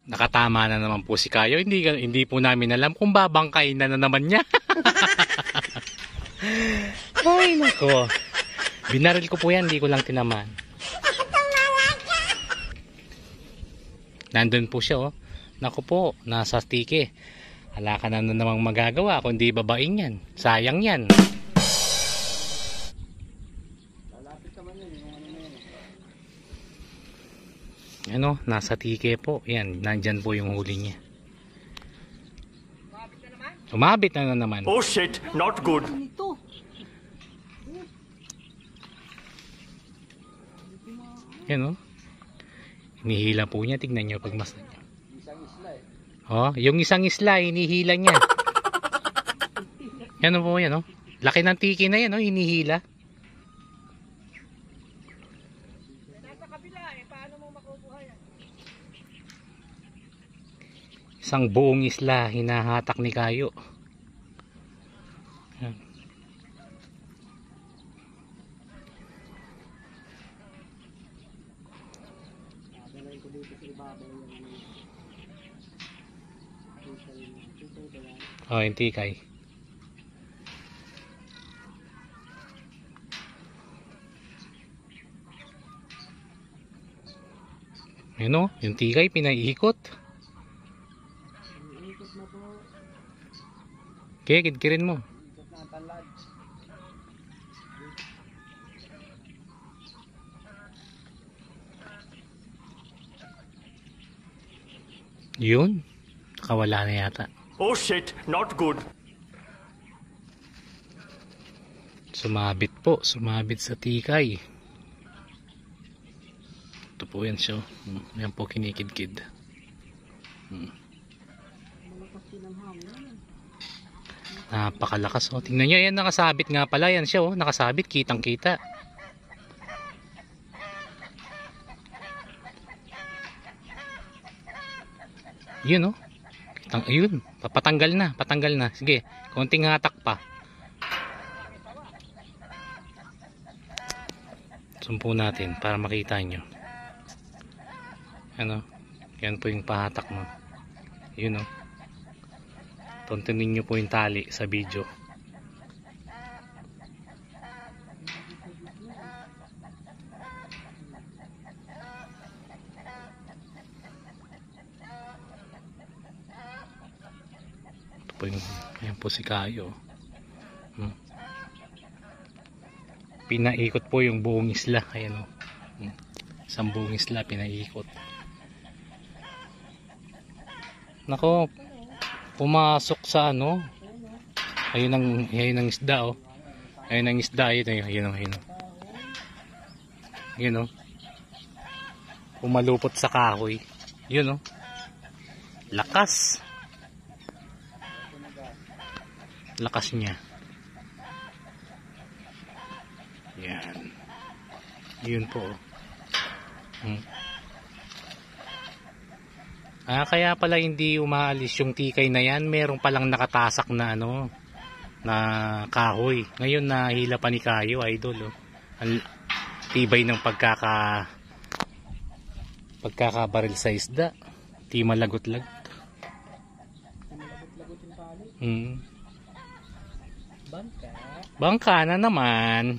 Nakatama na naman po si Kayo. Hindi po namin alam kung babangkain na naman niya. Ay, nako. Binaril ko po yan, hindi ko lang tinamaan. Nandun po siya, oh. Naku po, nasa tike. Hala ka na namang magagawa kung di babain yan. Sayang yan. Ano, nasa tike po. Yan, nandyan po yung huli niya. Umabit na naman. Oh shit, not good. Yan, oh. Hinihila po niya. Tignan nyo pag mas... Oh, yung isang isla, hinihila niya. Yan po, yan, oh. Laki ng tiki na yan, oh. Hinihila. Nasa kabila eh, paano mo makukuha yan? Isang buong isla, hinahatak ni Kayo. Yan. Oh, yung tikay. Yun, oh, yung tikay pinaiikot. Okay, kidkirin mo. Yun, nakawala na yata. Oh shit, not good. Sumabit po, sumabit sa tikay. Ito po yan siya. Yan po kinikid-kid. Napakalakas, oh. Tingnan nyo, yan nakasabit nga pala. Yan siya, oh. Nakasabit, kitang-kita. Yun, oh. Ayun, patanggal na, patanggal na. Sige, konting hatak pa. Sumpo natin para makita nyo. Ano, yan po yung pahatak mo. Yun, oh. Tontunin nyo po yung tali sa video. Ayan po si Kayo. Pinaikot po yung buong isla. Ayan, oh. Isang buong isla pinaikot. Nako, pumasok sa ano. Ayun ang isda, oh. Ayun ang isda. Ayun, oh. Ayun, oh. Pumalupot sa kahoy. Yun, oh. Lakas. Lakas niya. Yan. Yun po. Kaya pala hindi umaalis yung tikay na yan. Merong palang nakatasak na ano, na kahoy. Ngayon nahila pa ni Kayo, idol, oh. Ang tibay ng pagkakabaril sa isda. Di malagot-lagot. Bangka na naman.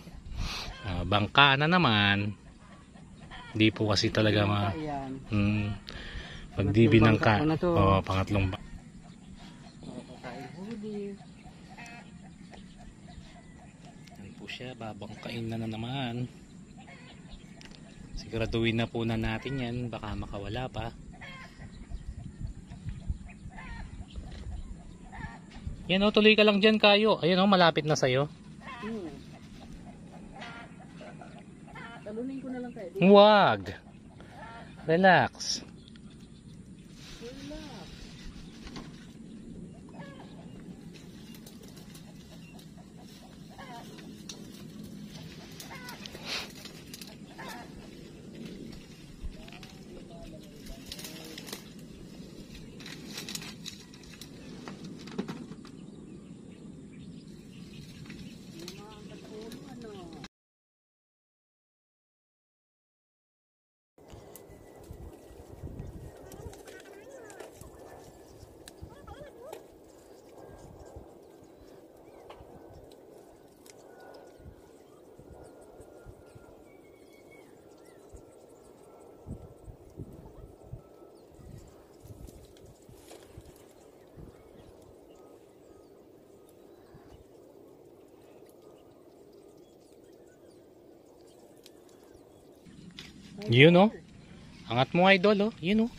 Bangka na naman. Hindi po kasi talaga pagdibi ng pangatlong bangka. Yan po siya, babangkain na naman. Siguraduhin na po na natin yan, baka makawala pa. Yan, oh, tuloy ka lang dyan, Kayo. Ayun, oh, malapit na sa'yo. Talunin ko na lang kayo. Huwag. Relax. Yun oh. Angat mo idol oh. Yun oh.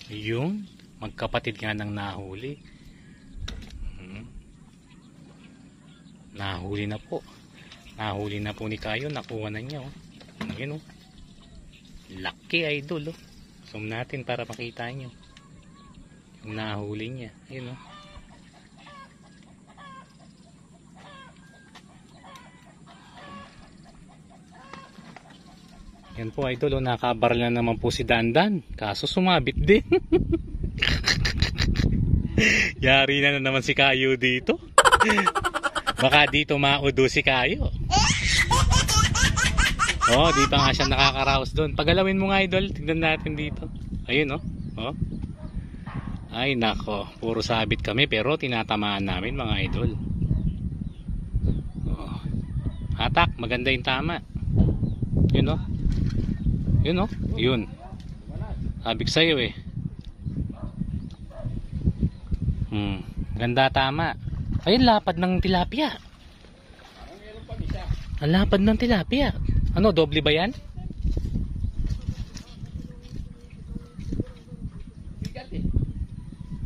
Yun. Magkapatid nga ng nahuli. Nahuli na po. Nahuli na po ni Kayo. Nakuha na niya oh. Yun oh. Lucky idol oh. Zoom natin para makita nyo. Yung nahuli niya. Yun oh. Yan po idol, nakabaril na naman po si Dandan. Kaso sumabit din. Yari na naman si Kayo dito. Baka dito maudo si Kayo. Oh, dito nga siya nakakaraos doon. Pagalawin mo nga idol, tignan natin dito. Ayun oh. Oh. Ay nako, puro sabit kami pero tinatamaan namin mga idol. Oh. Hatak, maganda yung tama. Yun oh. Yun oh, yun. Sabik sa'yo eh. Ganda tama. Ayun, lapad ng tilapia. Ang lapad ng tilapia. Ano, doble ba yan?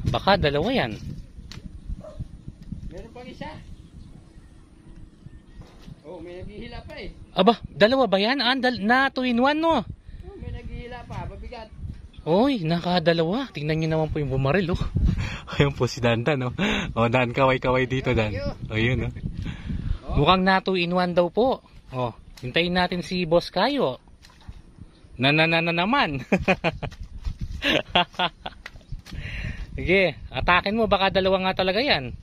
Baka dalawa yan. Meron pang isa. Oh, may naghihila pa eh. Aba, dalawa ba yan? Na 2 in 1 no? Oh, may naghihila pa, mabigat. Oy, nakadalawa. Tingnan nyo naman po yung bumaril oh. Ayun po si Dandan oh. Oh, Dan, kaway-kaway dito Dan. Ayun oh. Mukhang na 2 in 1 daw po. Oh, hintayin natin si Boss Kayo. Na naman. Sige, atakin mo, baka dalawa nga talaga yan.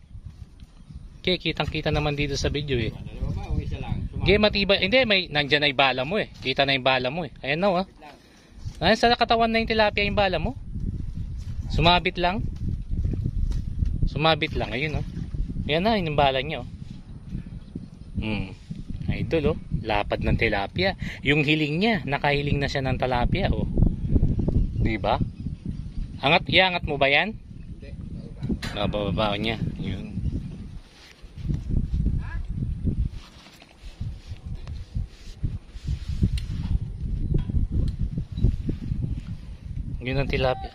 Okay, kitang-kita naman dito sa video eh. Dalawa ba o isa lang? Okay, matibay. Hindi, nandiyan na yung bala mo eh. Kita na yung bala mo eh. Ayan na oh. Ayan, sa katawan na yung tilapia yung bala mo. Sumabit lang. Sumabit lang, ayun oh. Ayan na, yun yung bala niya oh. Idol oh, lapad ng tilapia. Yung hiling niya, nakahiling na siya ng tilapia oh. Diba? Iangat mo ba yan? Nabababa niya. Yun. Yun ang tilapia.